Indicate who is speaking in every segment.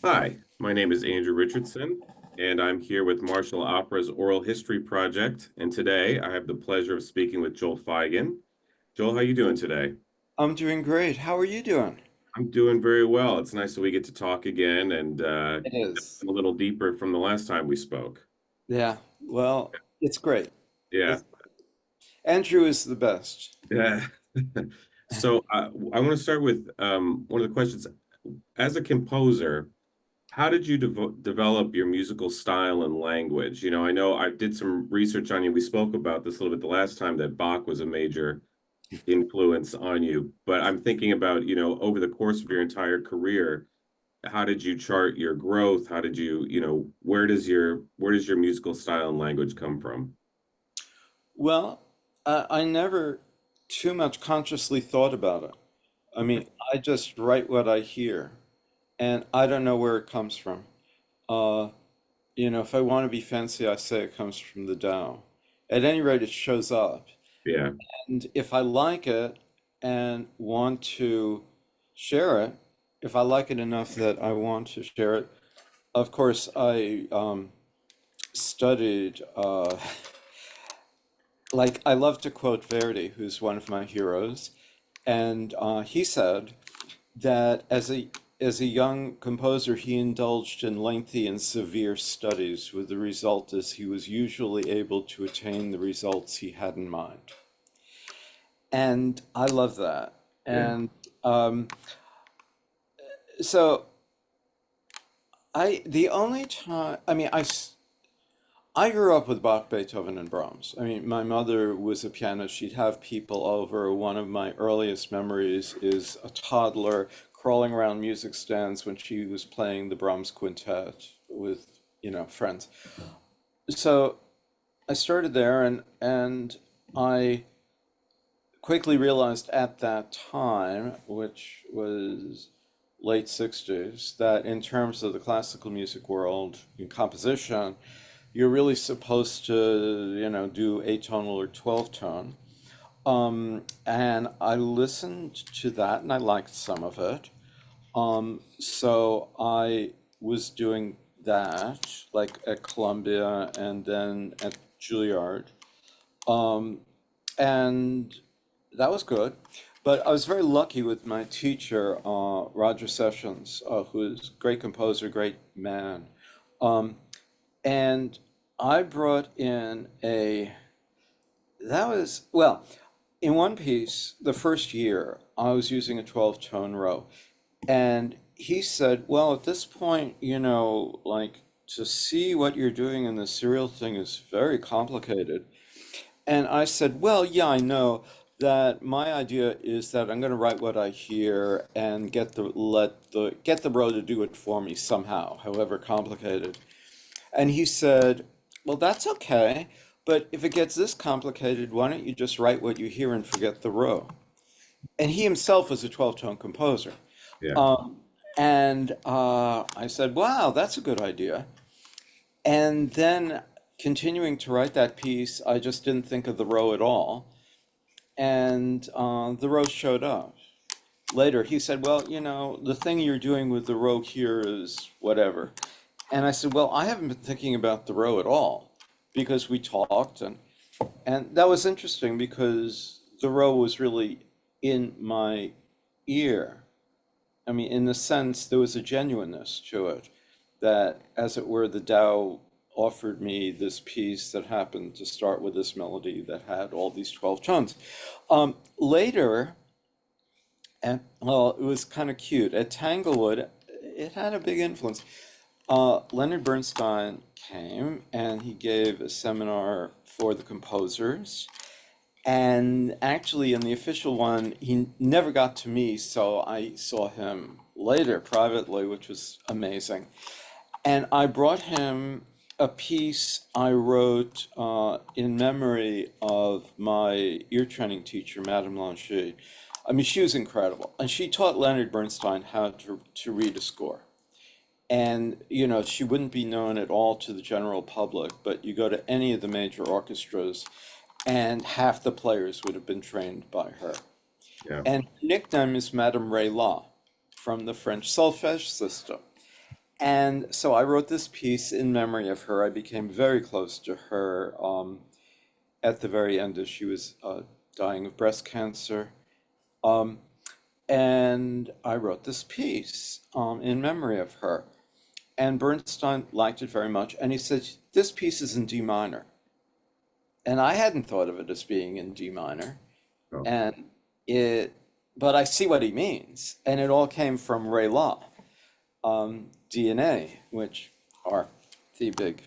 Speaker 1: Hi, my name is Andrew Richardson, and I'm here with Martial Opera's Oral History Project. And today I have the pleasure of speaking with Joel Feigin. Joel, how you doing today?
Speaker 2: I'm doing great. How are you doing?
Speaker 1: I'm doing very well. It's nice that we get to talk again and
Speaker 2: It is.
Speaker 1: a little deeper from the last time we spoke.
Speaker 2: Yeah. Well, it's great.
Speaker 1: Yeah,
Speaker 2: It's Andrew is the best.
Speaker 1: yeah. So I want to start with one of the questions. As a composer, how did you develop your musical style and language? I know I did some research on you. We spoke about this a little bit the last time that Bach was a major influence on you, but I'm thinking about, over the course of your entire career, how did you chart your growth? How did you, where does your musical style and language come from?
Speaker 2: Well, I never too much consciously thought about it. I
Speaker 1: Okay.
Speaker 2: mean, I just write what I hear, and I don't know where it comes from. Uh, if I want to be fancy, I say it comes from the Tao. At any rate, it shows up.
Speaker 1: Yeah.
Speaker 2: And if I like it and want to share it, if I like it enough that I want to share it, of course, I studied, like, I love to quote Verdi, who's one of my heroes, and he said that as a young composer, he indulged in lengthy and severe studies, with the result is he was usually able to attain the results he had in mind. And I love that.
Speaker 1: Yeah.
Speaker 2: And um, so the only time, I grew up with Bach, Beethoven, and Brahms. I mean, my mother was a pianist. She'd have people over. One of my earliest memories is a toddler crawling around music stands when she was playing the Brahms quintet with, friends. So I started there, and I quickly realized at that time, which was late 60s, that in terms of the classical music world in composition, you're really supposed to, do atonal or 12 tone. And I listened to that and I liked some of it. So I was doing that, like at Columbia and then at Juilliard. Um, and that was good. But I was very lucky with my teacher, Roger Sessions, who is a great composer, great man. Um, and I brought in that was, well, in one piece, the first year, I was using a 12 tone row. And he said, well, at this point, like to see what you're doing in the serial thing is very complicated. And I said, well, yeah, I know that my idea is that I'm going to write what I hear and get the row to do it for me somehow, however complicated. And he said, well, that's okay, but if it gets this complicated, why don't you just write what you hear and forget the row? And he himself was a 12-tone composer.
Speaker 1: Yeah.
Speaker 2: Um, and I said, wow, that's a good idea. And then continuing to write that piece, I just didn't think of the row at all. And the row showed up. Later, he said, well, the thing you're doing with the row here is whatever. And I said, well, I haven't been thinking about the row at all because we talked and that was interesting because the row was really in my ear. I mean, in the sense there was a genuineness to it that, as it were, the Tao offered me this piece that happened to start with this melody that had all these 12 tones. Later, and well, it was kind of cute. At Tanglewood, it had a big influence. Leonard Bernstein came and he gave a seminar for the composers. And actually, in the official one, he never got to me, so I saw him later privately, which was amazing. And I brought him a piece I wrote in memory of my ear training teacher, Madame Lanchy. I mean, she was incredible. And she taught Leonard Bernstein how to read a score. And, she wouldn't be known at all to the general public, but you go to any of the major orchestras, and half the players would have been trained by her.
Speaker 1: Yeah.
Speaker 2: And her nickname is Madame Ray La from the French solfège system. And so I wrote this piece in memory of her. I became very close to her at the very end as she was dying of breast cancer. Um, and I wrote this piece in memory of her. And Bernstein liked it very much. And he said, this piece is in D minor. And I hadn't thought of it as being in D minor.
Speaker 1: Oh,
Speaker 2: And it, but I see what he means. And it all came from Ray Law, DNA, which are the big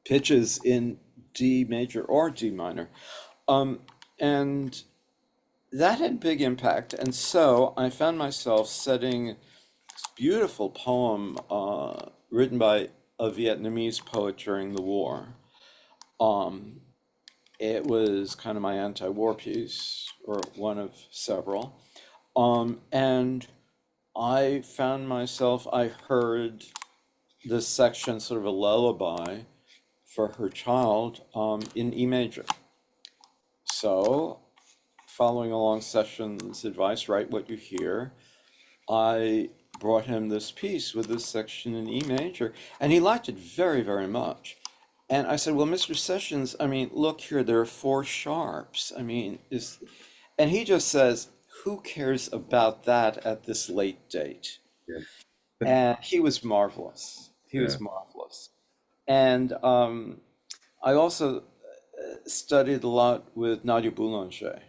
Speaker 2: pitches in D major or D minor. Um, and that had big impact. And so I found myself setting this beautiful poem written by a Vietnamese poet during the war. Um, it was kind of my anti-war piece, or one of several. And I found myself, I heard this section, sort of a lullaby for her child, in E major. So, following along Sessions' advice, write what you hear, I brought him this piece with this section in E major, and he liked it very, very much. And I said, well, Mr. Sessions, I mean, look here, there are four sharps. I mean, and he just says, who cares about that at this late date?
Speaker 1: yeah,
Speaker 2: And he was marvelous. He
Speaker 1: yeah,
Speaker 2: was marvelous. And I also studied a lot with Nadia Boulanger,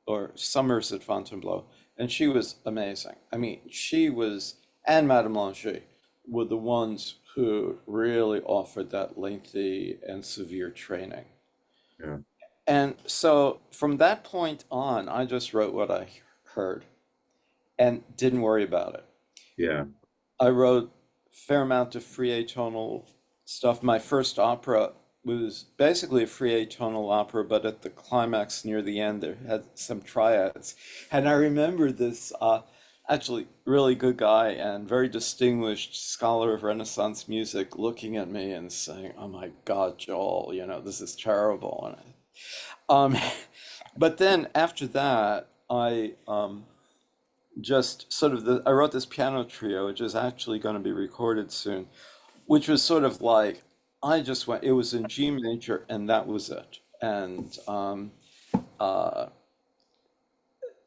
Speaker 2: or Summers at Fontainebleau, and she was amazing. I mean, she was, and Madame Langer were the ones who really offered that lengthy and severe training.
Speaker 1: yeah,
Speaker 2: And so from that point on, I just wrote what I heard and didn't worry about it.
Speaker 1: yeah,
Speaker 2: I wrote a fair amount of free atonal stuff. My first opera was basically a free atonal opera, but at the climax near the end, there had some triads. And I remember this actually really good guy and very distinguished scholar of Renaissance music looking at me and saying, "Oh my God, Joel, this is terrible." Um, but then after that, I just sort of I wrote this piano trio, which is actually going to be recorded soon, which was sort of like I just went. It was in G major, and that was it. Uh,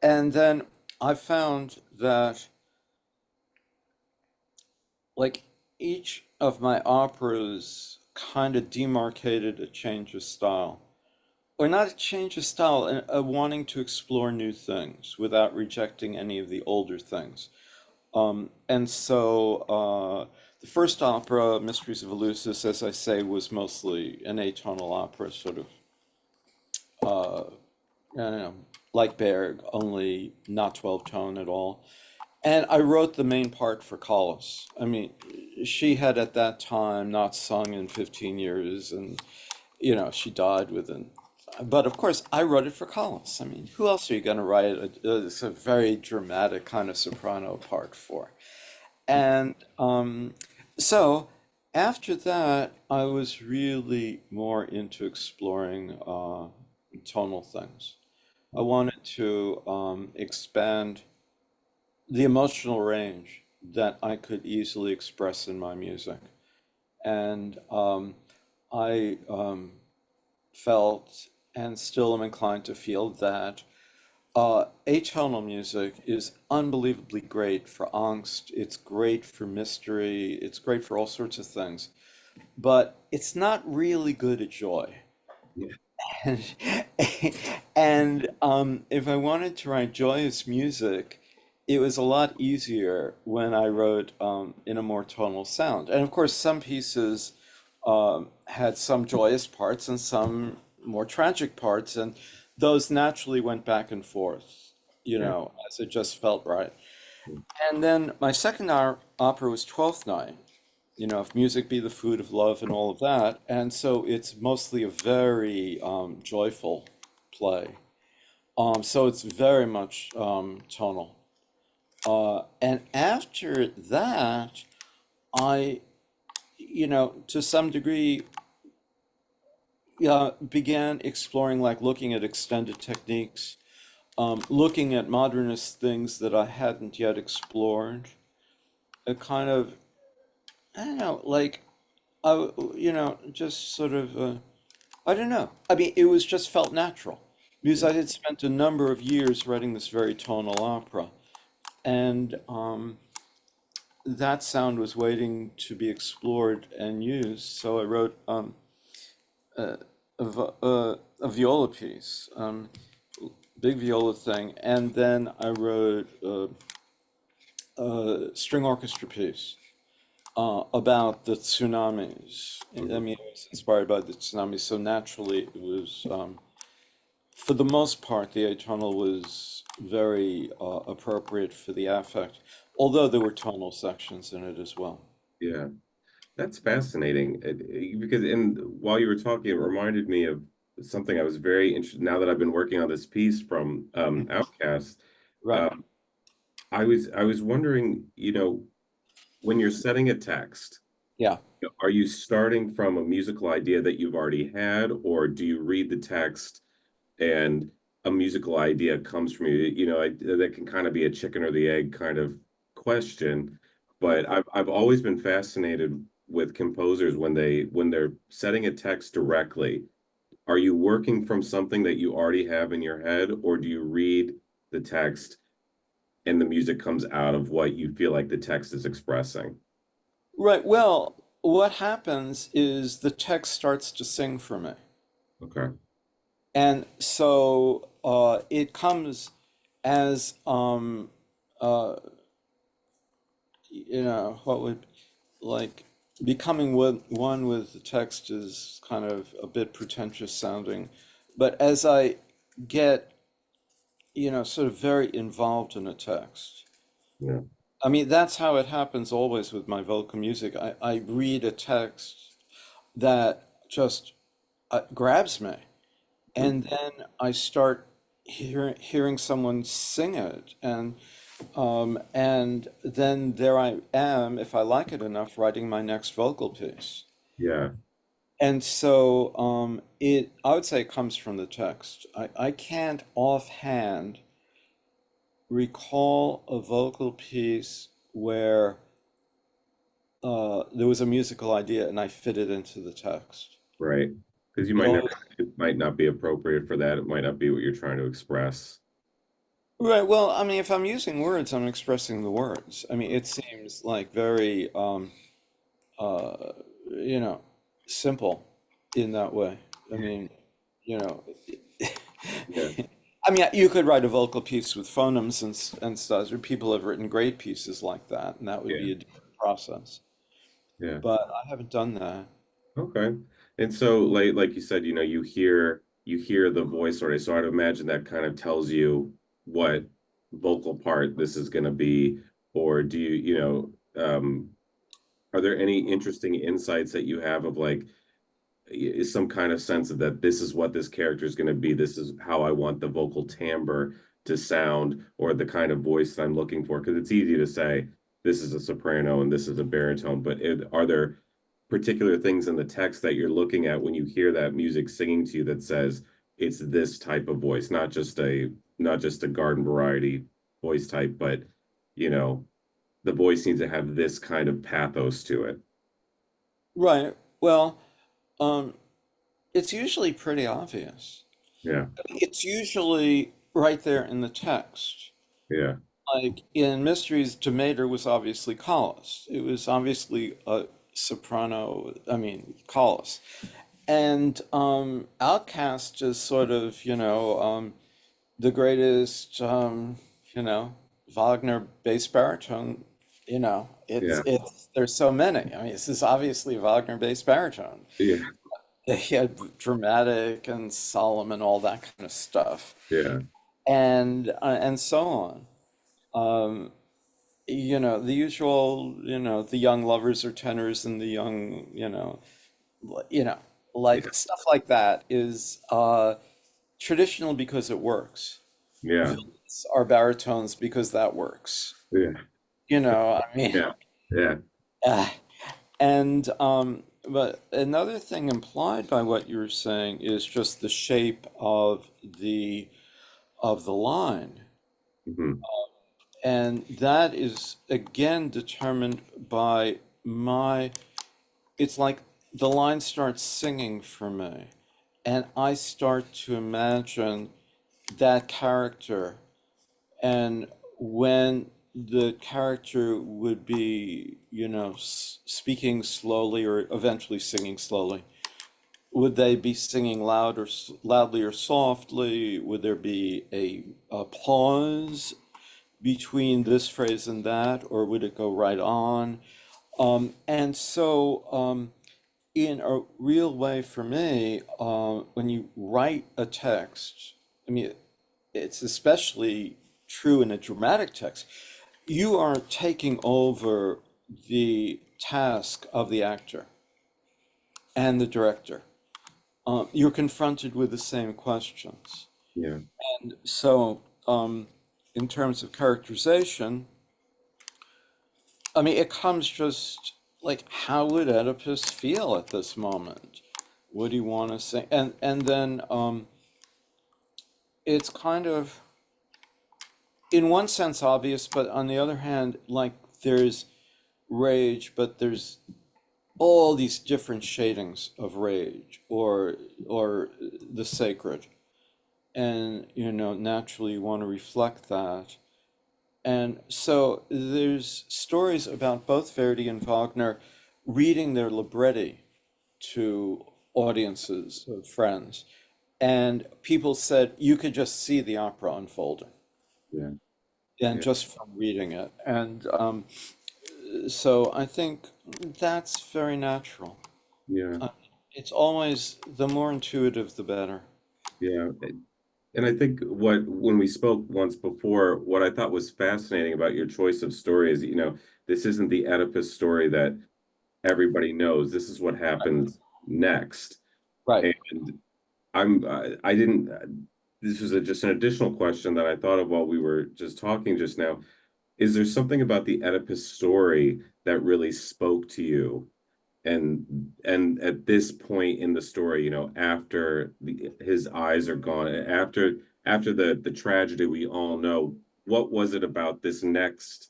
Speaker 2: and then I found that like each of my operas kind of demarcated a change of style, or not a change of style, a wanting to explore new things without rejecting any of the older things. And so the first opera, Mysteries of Eleusis, as I say, was mostly an atonal opera, sort of, I don't know, like Berg, only not 12 tone at all. And I wrote the main part for Collis. I mean, she had at that time not sung in 15 years, and she died within. But of course, I wrote it for Collis. I mean, who else are you going to write it's a very dramatic kind of soprano part for? And so after that, I was really more into exploring tonal things. I wanted to expand the emotional range that I could easily express in my music. And I felt and still am inclined to feel that atonal music is unbelievably great for angst. It's great for mystery. It's great for all sorts of things. But it's not really good at joy.
Speaker 1: yeah,
Speaker 2: And, and if I wanted to write joyous music, it was a lot easier when I wrote in a more tonal sound. And of course, some pieces had some joyous parts and some more tragic parts, and those naturally went back and forth,
Speaker 1: yeah,
Speaker 2: as it just felt right. And then my second opera was Twelfth Night, if music be the food of love and all of that. And so it's mostly a very joyful play. So it's very much tonal. And after that, I, to some degree, began exploring, like looking at extended techniques, looking at modernist things that I hadn't yet explored. A kind of I don't know, like, I, just sort of, I don't know. I mean, it was just felt natural because
Speaker 1: Yeah.
Speaker 2: I had spent a number of years writing this very tonal opera, and that sound was waiting to be explored and used. So I wrote a, a viola piece, big viola thing, and then I wrote a string orchestra piece about the tsunamis. I
Speaker 1: Mhm.
Speaker 2: mean, it was inspired by the tsunamis, so naturally it was, for the most part, the atonal was very appropriate for the affect, although there were tonal sections in it as well.
Speaker 1: Yeah. That's fascinating because while you were talking, it reminded me of something I was very interested now that I've been working on this piece from Outcast.
Speaker 2: Right.
Speaker 1: Um, I was wondering, when you're setting a text,
Speaker 2: Yeah.
Speaker 1: are you starting from a musical idea that you've already had, or do you read the text and a musical idea comes from you? That can kind of be a chicken or the egg kind of question. But I've always been fascinated with composers when they're setting a text directly. Are you working from something that you already have in your head, or do you read the text and the music comes out of what you feel like the text is expressing?
Speaker 2: Right. Well, what happens is the text starts to sing for me.
Speaker 1: Okay.
Speaker 2: And so it comes as, uh, what would, like, becoming one with the text is kind of a bit pretentious sounding. But as I get, sort of very involved in a text,
Speaker 1: Yeah.
Speaker 2: I mean, that's how it happens always with my vocal music. I read a text that just grabs me.
Speaker 1: Mhm.
Speaker 2: And then I start hearing someone sing it, and then there I am, if I like it enough, writing my next vocal piece.
Speaker 1: Yeah.
Speaker 2: And so I would say it comes from the text. I can't offhand recall a vocal piece where there was a musical idea and I fit it into the text.
Speaker 1: Right. Because
Speaker 2: It always
Speaker 1: it might not be appropriate for that. It might not be what you're trying to express.
Speaker 2: Right. Well, I mean, if I'm using words, I'm expressing the words. I mean, it seems like very, uh, you know, simple in that way. I mean, you know,
Speaker 1: Yeah.
Speaker 2: I mean, you could write a vocal piece with phonemes and stuff, or people have written great pieces like that, and that would
Speaker 1: Yeah.
Speaker 2: be a different process.
Speaker 1: Yeah.
Speaker 2: But I haven't done that.
Speaker 1: Okay. And so like you said, you hear the voice already. So I'd imagine that kind of tells you what vocal part this is going to be, or do are there any interesting insights that you have of like is some kind of sense of that this is what this character is going to be. This is how I want the vocal timbre to sound or the kind of voice that I'm looking for. Because it's easy to say this is a soprano and this is a baritone, but are there particular things in the text that you're looking at when you hear that music singing to you that says it's this type of voice, not just a garden variety voice type, but you know, the voice needs to have this kind of pathos to it.
Speaker 2: Right. Well, um, it's usually pretty obvious.
Speaker 1: Yeah,
Speaker 2: It's usually right there in the text.
Speaker 1: yeah,
Speaker 2: Like in Mysteries, Demeter was obviously Collis. It was obviously a soprano, I mean, Collis. And Outcast is sort of, the greatest, Wagner bass baritone.
Speaker 1: yeah,
Speaker 2: there's so many. I mean, this is obviously Wagner bass baritone.
Speaker 1: yeah,
Speaker 2: He had dramatic and solemn and all that kind of stuff,
Speaker 1: yeah.
Speaker 2: and so on. Um, the usual, the young lovers are tenors and the young, you know,
Speaker 1: Yeah,
Speaker 2: like stuff like that is traditional because it works.
Speaker 1: yeah,
Speaker 2: Villains are baritones because that works.
Speaker 1: yeah,
Speaker 2: I mean,
Speaker 1: yeah, yeah.
Speaker 2: uh, and but another thing implied by what you were saying is just the shape of the line.
Speaker 1: Mhm.
Speaker 2: And that is again determined by my it's like the line starts singing for me, and I start to imagine that character, and when the character would be, speaking slowly or eventually singing slowly, would they be singing loudly or softly? Would there be a pause between this phrase and that, or would it go right on? And so, in a real way for me, when you write a text, I mean, it's especially true in a dramatic text, you are taking over the task of the actor and the director. You're confronted with the same questions.
Speaker 1: Yeah.
Speaker 2: So, in terms of characterization, I mean, it comes just like, how would Oedipus feel at this moment? Would he want to say? And then it's kind of, in one sense, obvious, but on the other hand, like there's rage, but there's all these different shadings of rage or the sacred, and naturally you want to reflect that. And so there's stories about both Verdi and Wagner reading their libretti to audiences of friends. And people said you could just see the opera unfolding,
Speaker 1: Yeah.
Speaker 2: and
Speaker 1: Yeah.
Speaker 2: just from reading it. And so I think that's very natural.
Speaker 1: Yeah.
Speaker 2: Uh, it's always the more intuitive, the better.
Speaker 1: Yeah. And I think when we spoke once before, what I thought was fascinating about your choice of story is, this isn't the Oedipus story that everybody knows. This is what happens next.
Speaker 2: Right.
Speaker 1: And I didn't, this was just an additional question that I thought of while we were just talking just now. Is there something about the Oedipus story that really spoke to you? And at this point in the story, after his eyes are gone, after the tragedy we all know, what was it about this next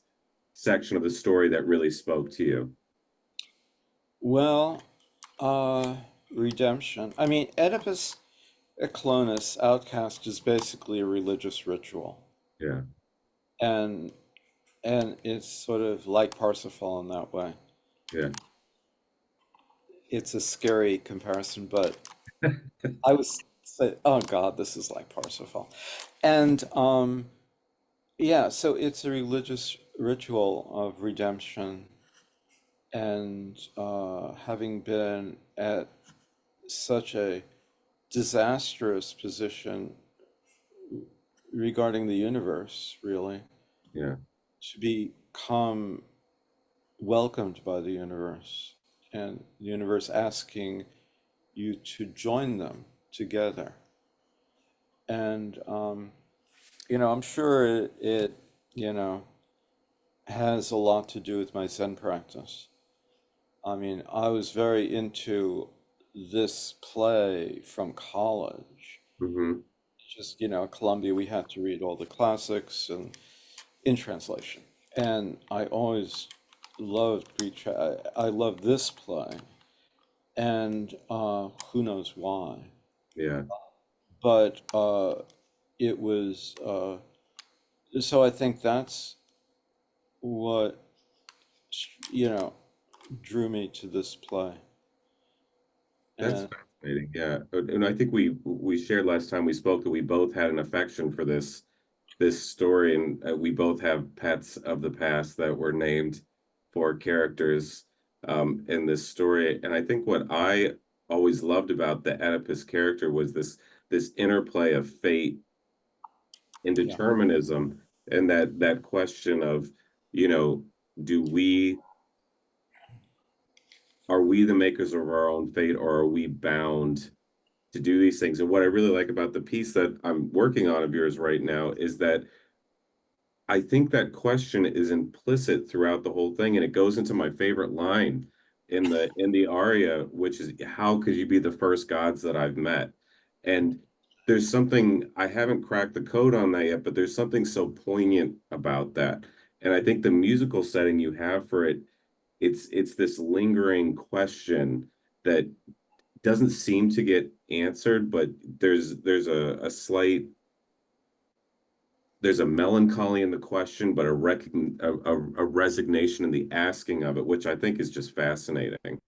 Speaker 1: section of the story that really spoke to you?
Speaker 2: Well, redemption. I mean, Oedipus Eclonus, Outcast, is basically a religious ritual,
Speaker 1: Yeah,
Speaker 2: and it's sort of like Parsifal in that way.
Speaker 1: yeah,
Speaker 2: It's a scary comparison, but I was say, oh God, this is like Parsifal, and yeah, so it's a religious ritual of redemption, and having been at such a disastrous position regarding the universe, really,
Speaker 1: yeah.
Speaker 2: to become welcomed by the universe, and the universe asking you to join them together. And, I'm sure it, you know, has a lot to do with my Zen practice. I mean, I was very into this play from college.
Speaker 1: Hmm.
Speaker 2: Just, at Columbia, we had to read all the classics and in translation. And I always loved I loved this play, and who knows why.
Speaker 1: Yeah,
Speaker 2: But it was, so I think that's what, you know, drew me to this play.
Speaker 1: that's
Speaker 2: And
Speaker 1: fascinating. Yeah, and I think we shared last time we spoke that we both had an affection for this story, and we both have pets of the past that were named for characters in this story. And I think what I always loved about the Oedipus character was this interplay of fate and
Speaker 2: yeah,
Speaker 1: determinism, and that question of, you know, do we are we the makers of our own fate, or are we bound to do these things? And what I really like about the piece that I'm working on of yours right now is that I think that question is implicit throughout the whole thing, and it goes into my favorite line in the aria, which is, "How could you be the first gods that I've met?" And there's something I haven't cracked the code on that yet, but there's something so poignant about that. And I think the musical setting you have for it it's this lingering question that doesn't seem to get answered, but there's a slight there's a melancholy in the question, but a resignation in the asking of it, which I think is just fascinating.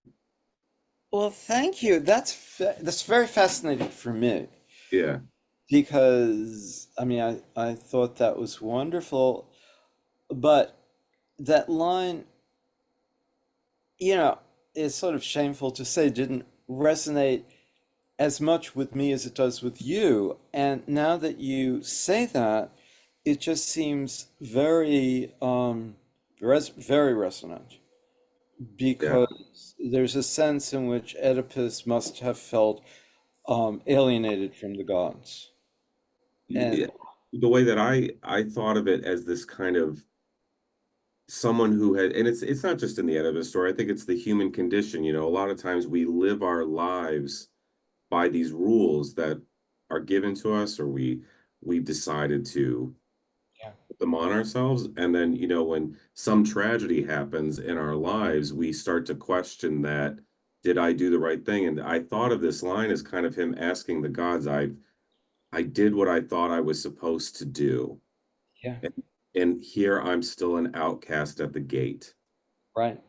Speaker 2: Well, thank you. That's very fascinating for me
Speaker 1: Yeah,
Speaker 2: because I thought that was wonderful, but that line, you know, is sort of shameful to say didn't resonate as much with me as it does with you. And now that you say that, it just seems very resonant
Speaker 1: yeah.
Speaker 2: because there's a sense in which Oedipus must have felt alienated from the gods.
Speaker 1: Yeah.
Speaker 2: And
Speaker 1: The way that I thought of it as this kind of someone who had, and it's not just in the end of the story. I think it's the human condition. You know, a lot of times we live our lives by these rules that are given to us, or we decided to
Speaker 2: yeah,
Speaker 1: put them on ourselves. And then, you know, when some tragedy happens in our lives, we start to question that, did I do the right thing? And I thought of this line as kind of him asking the gods, I did what I thought I was supposed to do.
Speaker 2: yeah,
Speaker 1: And, and here I'm still an outcast at the gate.
Speaker 2: right.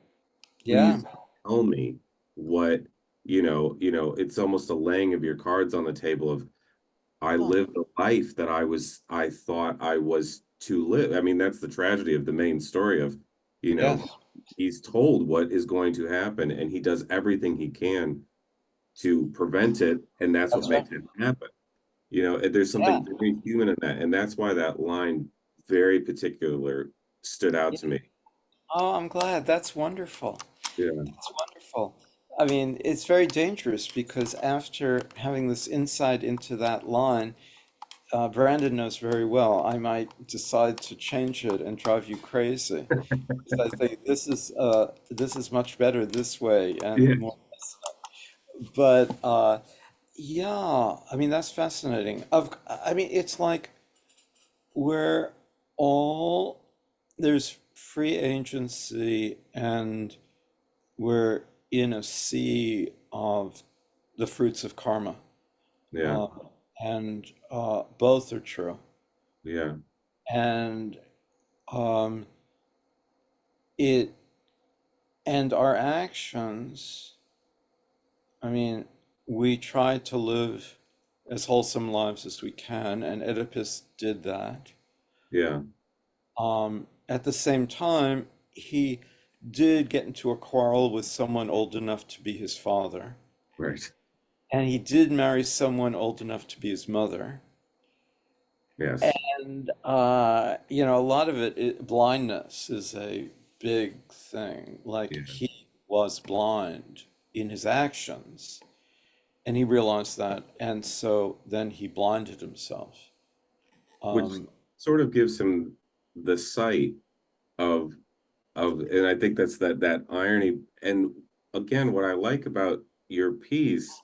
Speaker 2: Yeah,
Speaker 1: Please tell me what, it's almost a laying of your cards on the table of I
Speaker 2: huh,
Speaker 1: lived a life that I thought I was to live. I mean, that's the tragedy of the main story of, you know,
Speaker 2: yes,
Speaker 1: he's told what is going to happen and he does everything he can to prevent it, and that's what
Speaker 2: that's right.
Speaker 1: makes it happen. You know, there's
Speaker 2: Yeah,
Speaker 1: something very human in that, and that's why that line very particular stood out
Speaker 2: yeah.
Speaker 1: to me.
Speaker 2: Oh, I'm glad. That's wonderful.
Speaker 1: Yeah.
Speaker 2: That's wonderful. I mean, it's very dangerous because after having this insight into that line, Brandon knows very well, I might decide to change it and drive you crazy. Because I think this is much better this way and
Speaker 1: Yeah.
Speaker 2: more. But yeah, I mean that's fascinating. I mean, it's like we're all there's free agency and we're in a sea of the fruits of karma.
Speaker 1: Yeah.
Speaker 2: Uh, and both are true.
Speaker 1: Yeah.
Speaker 2: And um, it and our actions, I mean, we try to live as wholesome lives as we can, and Oedipus did that.
Speaker 1: Yeah.
Speaker 2: At the same time, he did get into a quarrel with someone old enough to be his father,
Speaker 1: Right.
Speaker 2: and he did marry someone old enough to be his mother.
Speaker 1: Yes.
Speaker 2: And a lot of blindness is a big thing. Like
Speaker 1: Yeah.
Speaker 2: he was blind in his actions, and he realized that, and so then he blinded himself.
Speaker 1: Which
Speaker 2: Um,
Speaker 1: sort of gives him the sight of and I think that's that irony. And again, what I like about your piece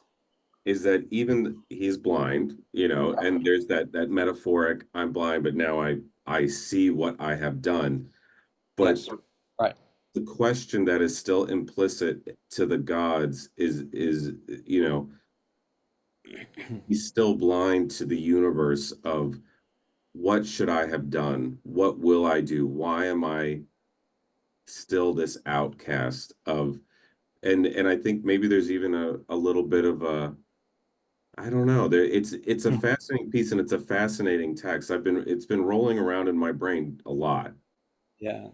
Speaker 1: is that even he's blind, and there's that metaphoric, I'm blind, but now I see what I have done. But
Speaker 2: yes, right.
Speaker 1: the question that is still implicit to the gods is, he's still blind to the universe of what should I have done? What will I do? Why am I still this outcast of, and I think maybe there's even a little bit of a, I don't know. It's a fascinating piece and it's a fascinating text. It's been rolling around in my brain a lot.
Speaker 2: Yeah,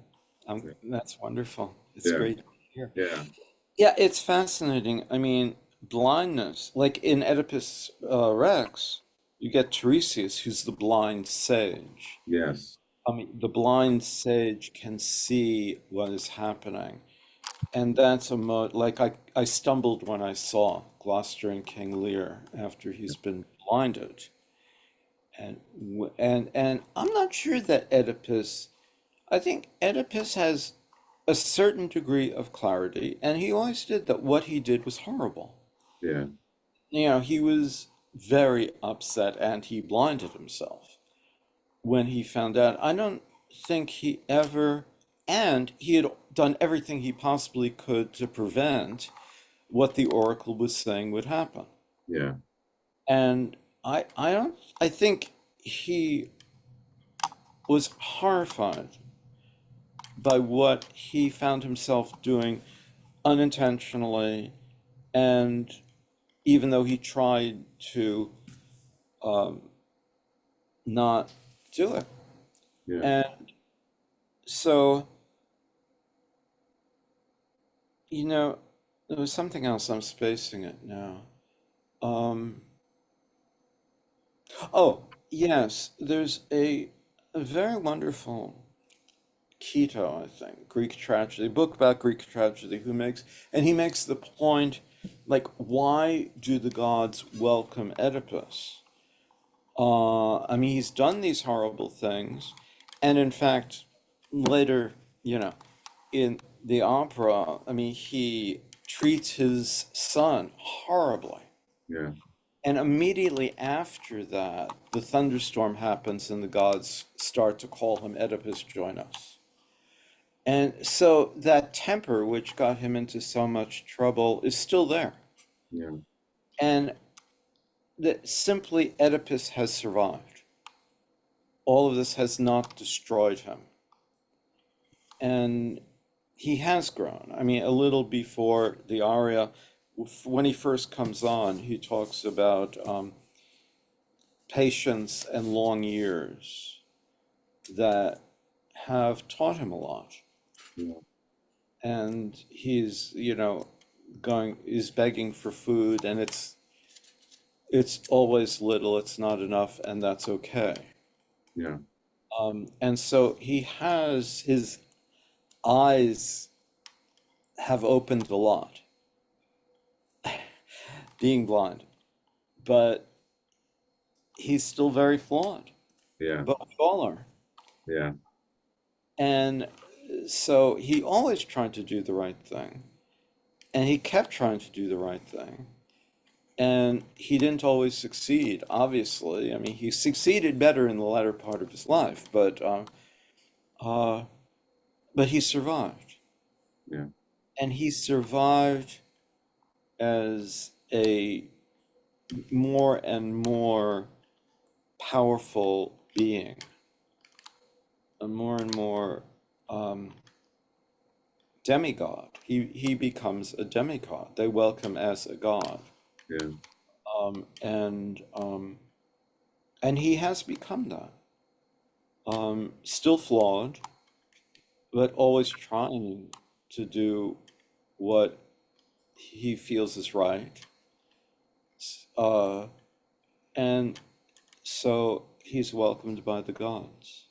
Speaker 2: that's wonderful. It's
Speaker 1: Yeah,
Speaker 2: great to hear.
Speaker 1: yeah,
Speaker 2: Yeah, it's fascinating. I mean, blindness, like in Oedipus Rex, you get Tiresias, who's the blind sage.
Speaker 1: yes,
Speaker 2: I mean, the blind sage can see what is happening. And that's a mode, like I stumbled when I saw Gloucester and King Lear after he's been blinded. And I'm not sure that Oedipus, I think Oedipus has a certain degree of clarity, and he always did that what he did was horrible.
Speaker 1: yeah,
Speaker 2: He was very upset and he blinded himself when he found out. I don't think he ever, and he had done everything he possibly could to prevent what the oracle was saying would happen.
Speaker 1: Yeah.
Speaker 2: And I don't, I think he was horrified by what he found himself doing unintentionally, and even though he tried to um, not do it.
Speaker 1: Yeah.
Speaker 2: And so, you know, there was something else, I'm spacing it now. Um, oh, yes, there's a very wonderful Quito, I think, Greek tragedy, book about Greek tragedy, and he makes the point, like, why do the gods welcome Oedipus? I mean, he's done these horrible things, and in fact, later, you know, in the opera, I mean, he treats his son horribly.
Speaker 1: Yeah.
Speaker 2: And immediately after that, the thunderstorm happens, and the gods start to call him Oedipus, join us. And so that temper, which got him into so much trouble, is still there.
Speaker 1: Yeah.
Speaker 2: And that simply Oedipus has survived. All of this has not destroyed him. And he has grown. I mean, a little before the aria, when he first comes on, he talks about patience and long years that have taught him a lot.
Speaker 1: Yeah.
Speaker 2: And he's, is begging for food, and it's always little, it's not enough, and that's okay.
Speaker 1: Yeah.
Speaker 2: And so he has his eyes have opened a lot, being blind, but he's still very flawed.
Speaker 1: Yeah.
Speaker 2: But we all are.
Speaker 1: Yeah.
Speaker 2: And so he always tried to do the right thing, and he kept trying to do the right thing. And he didn't always succeed, obviously. I mean, he succeeded better in the latter part of his life, uh, but he survived.
Speaker 1: Yeah.
Speaker 2: And he survived as a more and more powerful being, a more and more um, demigod. He becomes a demigod. They welcome as a god,
Speaker 1: Yeah.
Speaker 2: um, and um, and he has become that. Still flawed, but always trying to do what he feels is right. Uh, and so he's welcomed by the gods.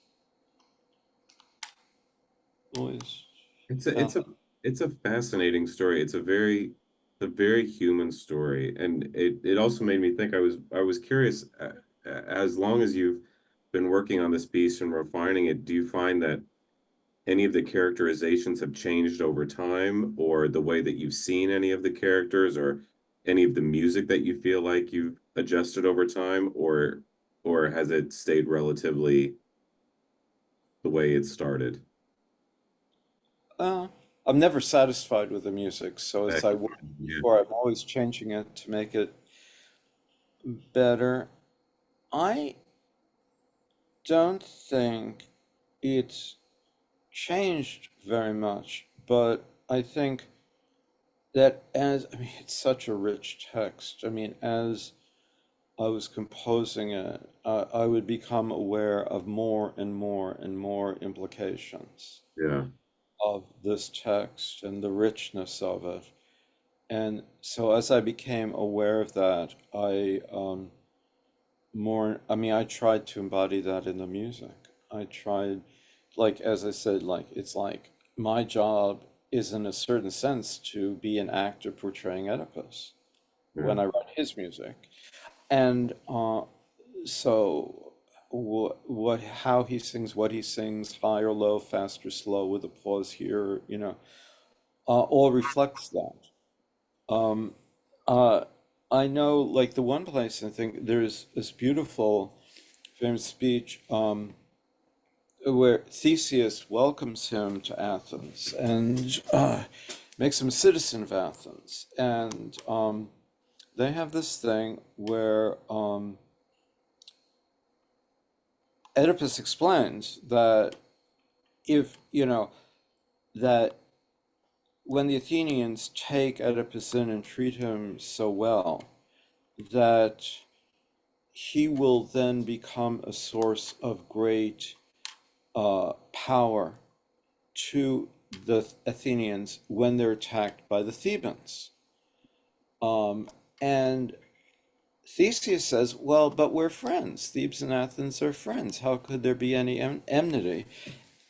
Speaker 2: Always
Speaker 1: It's a
Speaker 2: found
Speaker 1: it's a it's a fascinating story. It's a very human story, and it also made me think. I was curious. As long as you've been working on this piece and refining it, do you find that any of the characterizations have changed over time, or the way that you've seen any of the characters, or any of the music that you feel like you've adjusted over time, or has it stayed relatively the way it started?
Speaker 2: uh, I'm never satisfied with the music, so as I work
Speaker 1: Yeah.
Speaker 2: before, I'm always changing it to make it better. I don't think it's changed very much, but I think that I mean, it's such a rich text. I mean, as I was composing it, I would become aware of more and more and more implications
Speaker 1: Yeah.
Speaker 2: of this text and the richness of it. And so as I became aware of that, I mean, I tried to embody that in the music. I tried, like, as I said, like, it's like my job is, in a certain sense, to be an actor portraying Oedipus
Speaker 1: Yeah.
Speaker 2: when I write his music. And so, how he sings, what he sings, high or low, fast or slow, with a pause here, all reflects that. Um, uh, I know, like, the one place I think there's this beautiful famous speech where Theseus welcomes him to Athens and makes him a citizen of Athens. And they have this thing where Oedipus explains that if, that when the Athenians take Oedipus in and treat him so well, that he will then become a source of great power to the Athenians when they're attacked by the Thebans. And Theseus says, well, but we're friends. Thebes and Athens are friends. How could there be any enmity?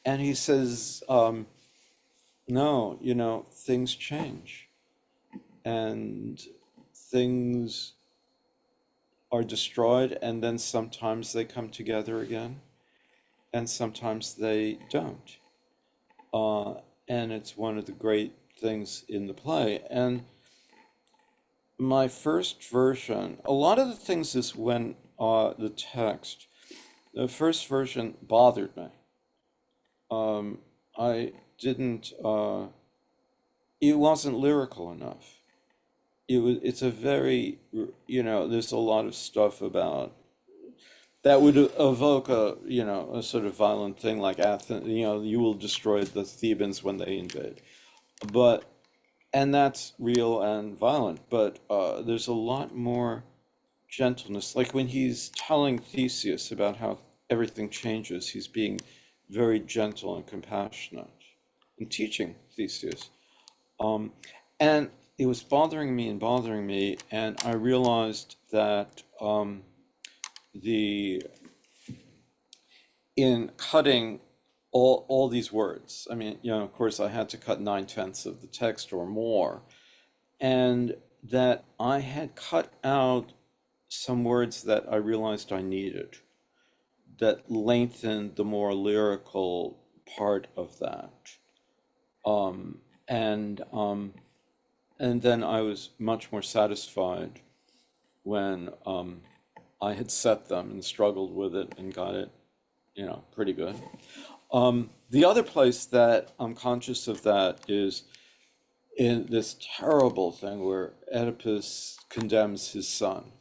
Speaker 2: And he says, no, things change and things are destroyed, and then sometimes they come together again, and sometimes they don't. Uh, and it's one of the great things in the play. And my first version, a lot of the things is when the text, the first version bothered me. I didn't, it wasn't lyrical enough. It's a very, there's a lot of stuff about that would evoke a sort of violent thing like Athens, you will destroy the Thebans when they invade. But, and that's real and violent, but there's a lot more gentleness. Like when he's telling Theseus about how everything changes, he's being very gentle and compassionate and teaching Theseus. Um, and it was bothering me, and I realized that the in cutting all these words, I mean, of course, I had to cut 9/10 of the text or more, and that I had cut out some words that I realized I needed that lengthened the more lyrical part of that. Um, and um, and then I was much more satisfied when I had set them and struggled with it and got it, pretty good. The other place that I'm conscious of that is in this terrible thing where Oedipus condemns his son.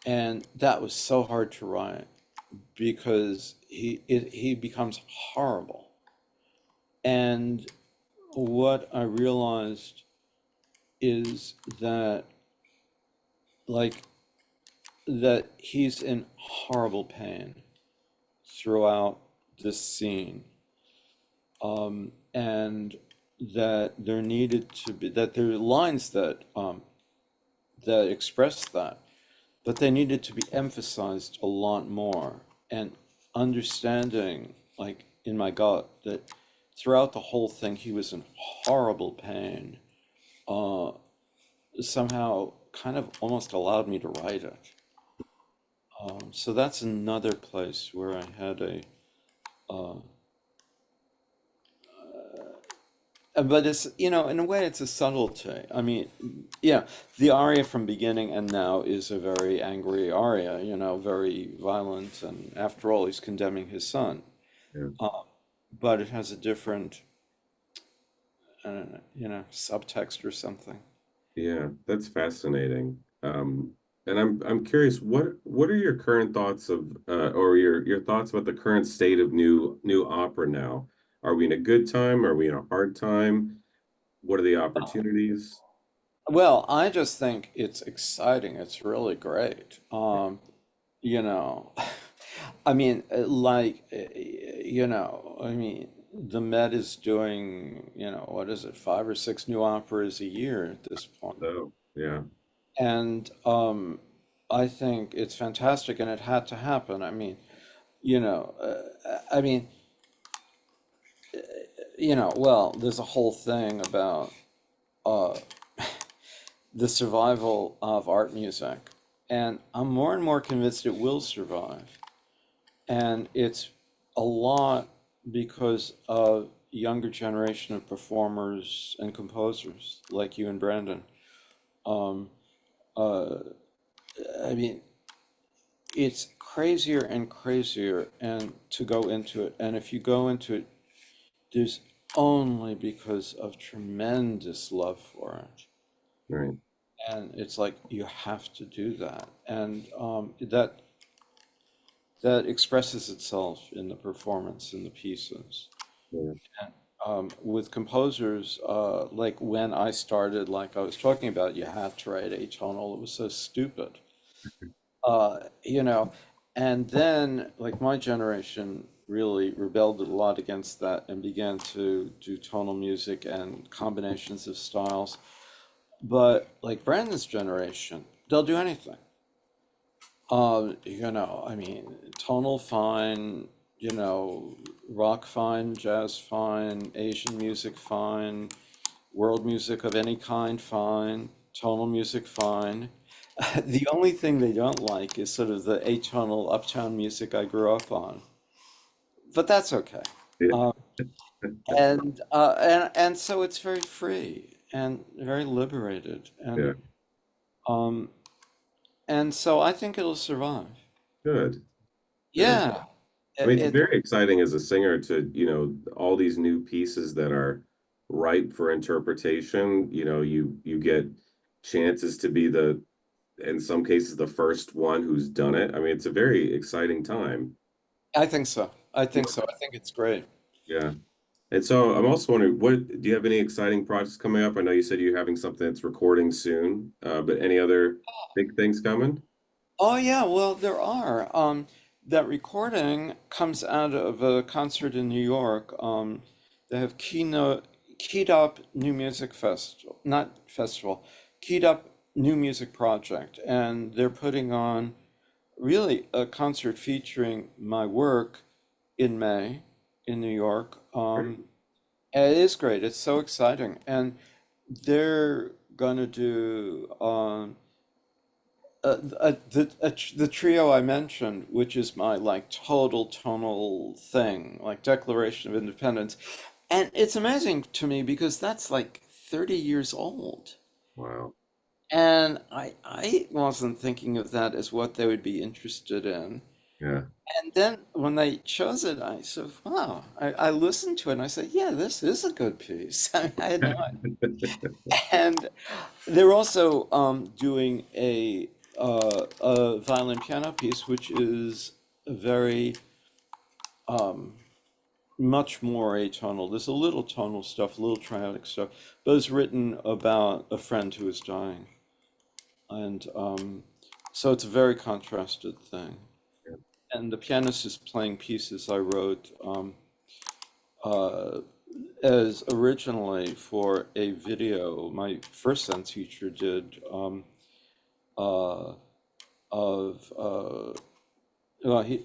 Speaker 2: And that was so hard to write because he becomes horrible. And what I realized is that like that he's in horrible pain throughout this scene, and that there needed to be that there are lines that express that, but they needed to be emphasized a lot more. And understanding, like in my gut, that throughout the whole thing he was in horrible pain, uh, somehow kind of almost allowed me to write it. So that's another place where I had uh, but it's, in a way, it's a subtlety. I mean, yeah, the aria from beginning and now is a very angry aria, very violent, and after all, he's condemning his son.
Speaker 1: Yeah.
Speaker 2: Uh, but it has a different, I don't know, subtext or something.
Speaker 1: Yeah, that's fascinating. And I'm curious, what are your current thoughts of or your thoughts about the current state of new opera now? Are we in a good time? Are we in a hard time? What are the opportunities?
Speaker 2: Well, I just think it's exciting. It's really great. You know, I mean, I mean, the Met is doing, what is it, five or six new operas a year at this point.
Speaker 1: So, yeah,
Speaker 2: And I think it's fantastic, and it had to happen. I mean, you know, I mean, well, there's a whole thing about uh, the survival of art music, and I'm more and more convinced it will survive. And it's a lot because of younger generation of performers and composers like you and Brandon. Um, uh, I mean, it's crazier and crazier and to go into it. And if you go into it, there's only because of tremendous love for it.
Speaker 1: Right.
Speaker 2: And it's like you have to do that. And that expresses itself in the performance in the pieces.
Speaker 1: Yeah.
Speaker 2: With composers, like when I started, like I was talking about, you have to write atonal. It was so stupid, you know. And then, like my generation really rebelled a lot against that and began to do tonal music and combinations of styles. But like Brandon's generation, they'll do anything. I mean, tonal fine, rock fine, jazz fine, Asian music fine, world music of any kind fine, tonal music fine. The only thing they don't like is sort of the atonal uptown music I grew up on, but that's okay.
Speaker 1: Yeah.
Speaker 2: Uh, and so it's very free and very liberated,
Speaker 1: Yeah.
Speaker 2: um, and so I think it'll survive.
Speaker 1: Good. Good.
Speaker 2: Yeah,
Speaker 1: I mean, it's
Speaker 2: it,
Speaker 1: very exciting as a singer to, all these new pieces that are ripe for interpretation. You get chances to be in some cases, the first one who's done it. I mean, it's a very exciting time.
Speaker 2: I think so. I think so. I think it's great.
Speaker 1: Yeah. And so I'm also wondering, what do you have any exciting projects coming up? I know you said you're having something that's recording soon, but any other big things coming?
Speaker 2: Oh yeah, well there are. That recording comes out of a concert in New York. They have Keyed Up New Music Festival, not festival, Keyed Up New Music Project, and they're putting on really a concert featuring my work in May in New York. And it is great. It's so exciting, and they're gonna do the trio I mentioned, which is my like total tonal thing, like Declaration of Independence. And it's amazing to me because that's like 30 years old.
Speaker 1: Wow.
Speaker 2: And I wasn't thinking of that as what they would be interested in.
Speaker 1: Yeah.
Speaker 2: And then when they chose it, I said, wow, I listened to it and I said, yeah, this is a good piece. I had no idea. And they're also doing a violin piano piece, which is very much more atonal. There's a little tonal stuff, a little triadic stuff, but it's written about a friend who is dying, and so it's a very contrasted thing. And the pianist is playing pieces I wrote uh, as originally for a video my first son teacher did. Uh, of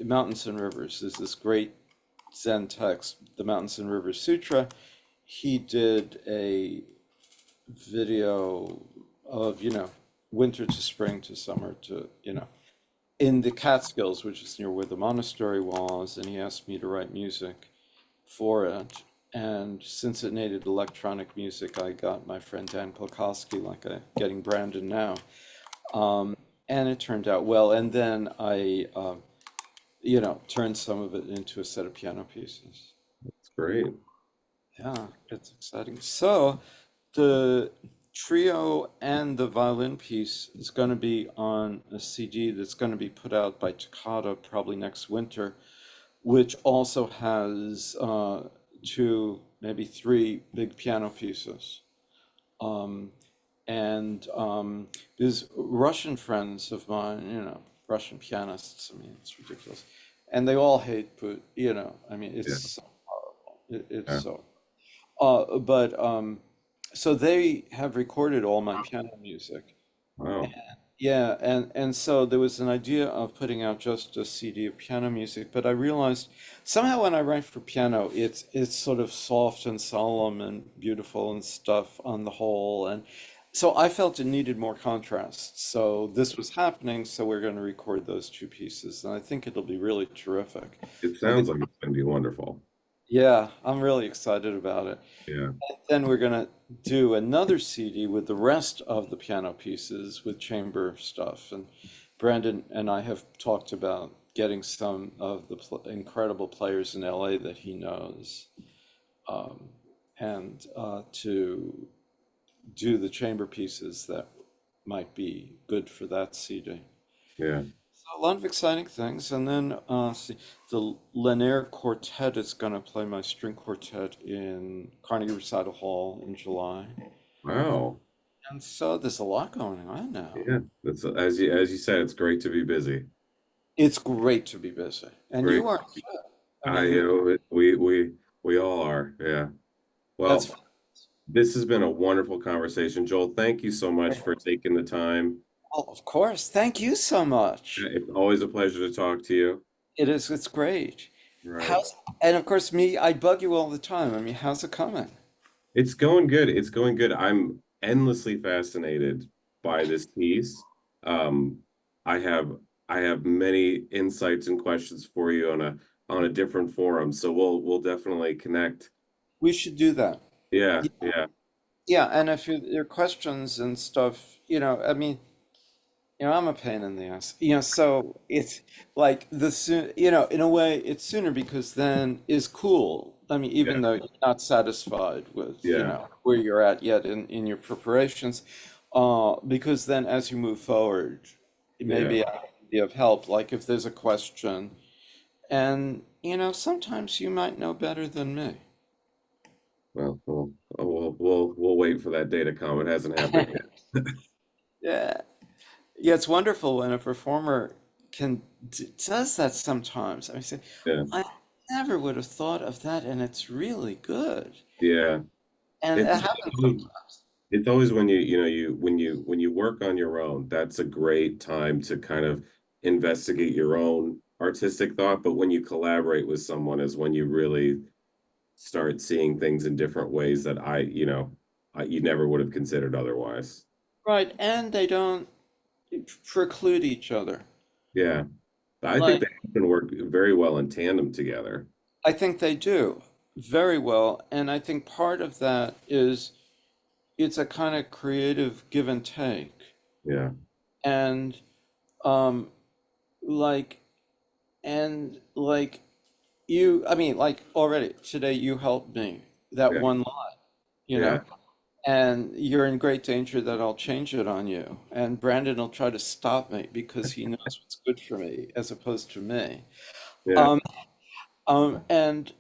Speaker 2: Mountains and Rivers. There's this great Zen text, the Mountains and Rivers Sutra. He did a video of, winter to spring to summer to, in the Catskills, which is near where the monastery was, and he asked me to write music for it. And since it needed electronic music, I got my friend Dan Polkowski, like getting Brandon now. And it turned out well. And then I turned some of it into a set of piano pieces.
Speaker 1: It's great.
Speaker 2: Yeah, it's exciting. So the trio and the violin piece is going to be on a CD that's going to be put out by Toccata probably next winter, which also has two, maybe three big piano pieces. Um, and There's Russian friends of mine, Russian pianists. I mean, it's ridiculous, and they all hate I mean,
Speaker 1: Yeah.
Speaker 2: it's so horrible. It's
Speaker 1: Yeah.
Speaker 2: so. But So they have recorded all my piano music.
Speaker 1: Wow.
Speaker 2: Yeah, and so there was an idea of putting out just a CD of piano music, but I realized somehow when I write for piano, it's sort of soft and solemn and beautiful and stuff on the whole, and so I felt it needed more contrast. So this was happening, so we're going to record those two pieces, and I think it'll be really terrific.
Speaker 1: It
Speaker 2: I think,
Speaker 1: sounds like it's going to be wonderful.
Speaker 2: yeah, I'm really excited about it.
Speaker 1: Yeah.
Speaker 2: Then we're gonna do another CD with the rest of the piano pieces with chamber stuff, and Brandon and I have talked about getting some of the incredible players in LA that he knows, um, and to do the chamber pieces that might be good for that CD.
Speaker 1: Yeah.
Speaker 2: So a lot of exciting things, and then see, the Lanier Quartet is going to play my string quartet in Carnegie Recital Hall in July,
Speaker 1: Wow.
Speaker 2: and so there's a lot going on now.
Speaker 1: Yeah. That's as you said, it's great to be busy.
Speaker 2: It's great to be busy, and
Speaker 1: Great.
Speaker 2: you are too. I
Speaker 1: I
Speaker 2: mean,
Speaker 1: we all are. Yeah.
Speaker 2: that's
Speaker 1: Well, this has been a wonderful conversation, Joel. Thank you so much for taking the time.
Speaker 2: oh, of course. Thank you so much.
Speaker 1: It's always a pleasure to talk to you.
Speaker 2: It is. It's great.
Speaker 1: Right.
Speaker 2: How's and of course me. I bug you all the time. I mean, how's it coming?
Speaker 1: It's going good. It's going good. I'm endlessly fascinated by this piece. Um, I have I have many insights and questions for you on a different forum. So we'll definitely connect.
Speaker 2: We should do that.
Speaker 1: Yeah,
Speaker 2: Y-
Speaker 1: yeah,
Speaker 2: Yeah, and if your questions and stuff, I mean, I'm a pain in the ass. So it's like the soon, in a way, it's sooner because then is cool. I mean,
Speaker 1: yeah,
Speaker 2: even though you're not satisfied with,
Speaker 1: yeah,
Speaker 2: where you're at yet in your preparations, because then as you move forward, it may
Speaker 1: yeah.
Speaker 2: be of help. Like if there's a question, and sometimes you might know better than me.
Speaker 1: Well, we'll wait for that day to come. It hasn't happened yet.
Speaker 2: Yeah. Yeah, it's wonderful when a performer can does that sometimes. I say,
Speaker 1: Yeah,
Speaker 2: I never would have thought of that, and it's really good.
Speaker 1: yeah.
Speaker 2: And it
Speaker 1: It's
Speaker 2: happens
Speaker 1: always,
Speaker 2: sometimes.
Speaker 1: it's always when you work on your own, that's a great time to kind of investigate your own artistic thought. But when you collaborate with someone is when you really start seeing things in different ways that you never would have considered otherwise.
Speaker 2: Right, and they don't preclude each other.
Speaker 1: Yeah, I think
Speaker 2: Like,
Speaker 1: they can work very well in tandem together.
Speaker 2: I think they do very well, and I think part of that is it's a kind of creative give and take.
Speaker 1: Yeah,
Speaker 2: And um like like I mean, like already today you helped me that
Speaker 1: yeah,
Speaker 2: one line, you
Speaker 1: yeah,
Speaker 2: know, and you're in great danger that I'll change it on you. And Brandon will try to stop me because he knows what's good for me as opposed to me.
Speaker 1: yeah.
Speaker 2: Um, and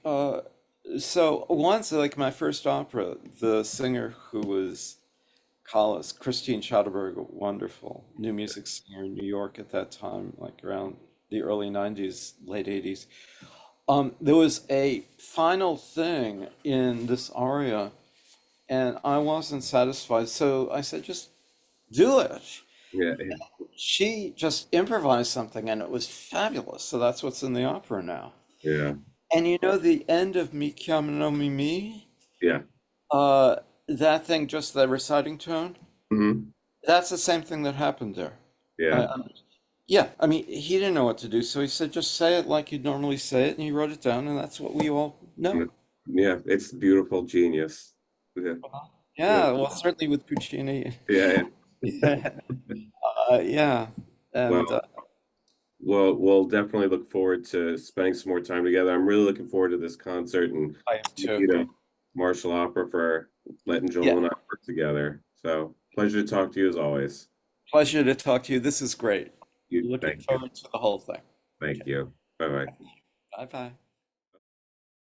Speaker 2: so once, like my first opera, the singer who was Collis, Christine Schauderberg, a wonderful new music singer in New York at that time, like around the early 90s, late 80s. There was a final thing in this aria, and I wasn't satisfied. So I said, just do it.
Speaker 1: Yeah,
Speaker 2: She just improvised something, and it was fabulous. So that's what's in the opera now.
Speaker 1: yeah,
Speaker 2: And the end of Mi chiamano Mimi,
Speaker 1: yeah.
Speaker 2: uh, that thing, just the reciting tone,
Speaker 1: Hmm.
Speaker 2: that's the same thing that happened there.
Speaker 1: Yeah,
Speaker 2: Uh, yeah, I mean, he didn't know what to do, so he said, just say it like you'd normally say it, and he wrote it down, and that's what we all know.
Speaker 1: yeah. It's beautiful genius. Yeah, yeah,
Speaker 2: Yeah, well, certainly with Puccini.
Speaker 1: yeah.
Speaker 2: Yeah, and
Speaker 1: Well, we'll definitely look forward to spending some more time together. I'm really looking forward to this concert, and
Speaker 2: I am
Speaker 1: thank
Speaker 2: too.
Speaker 1: you to Martial Opera for letting
Speaker 2: Yeah,
Speaker 1: Joel and I work together. So pleasure to talk to you as always.
Speaker 2: pleasure to talk to you. This is great.
Speaker 1: You,
Speaker 2: Looking
Speaker 1: thank you,
Speaker 2: forward to the whole thing.
Speaker 1: thank
Speaker 2: Okay,
Speaker 1: you. Bye bye.
Speaker 2: bye bye.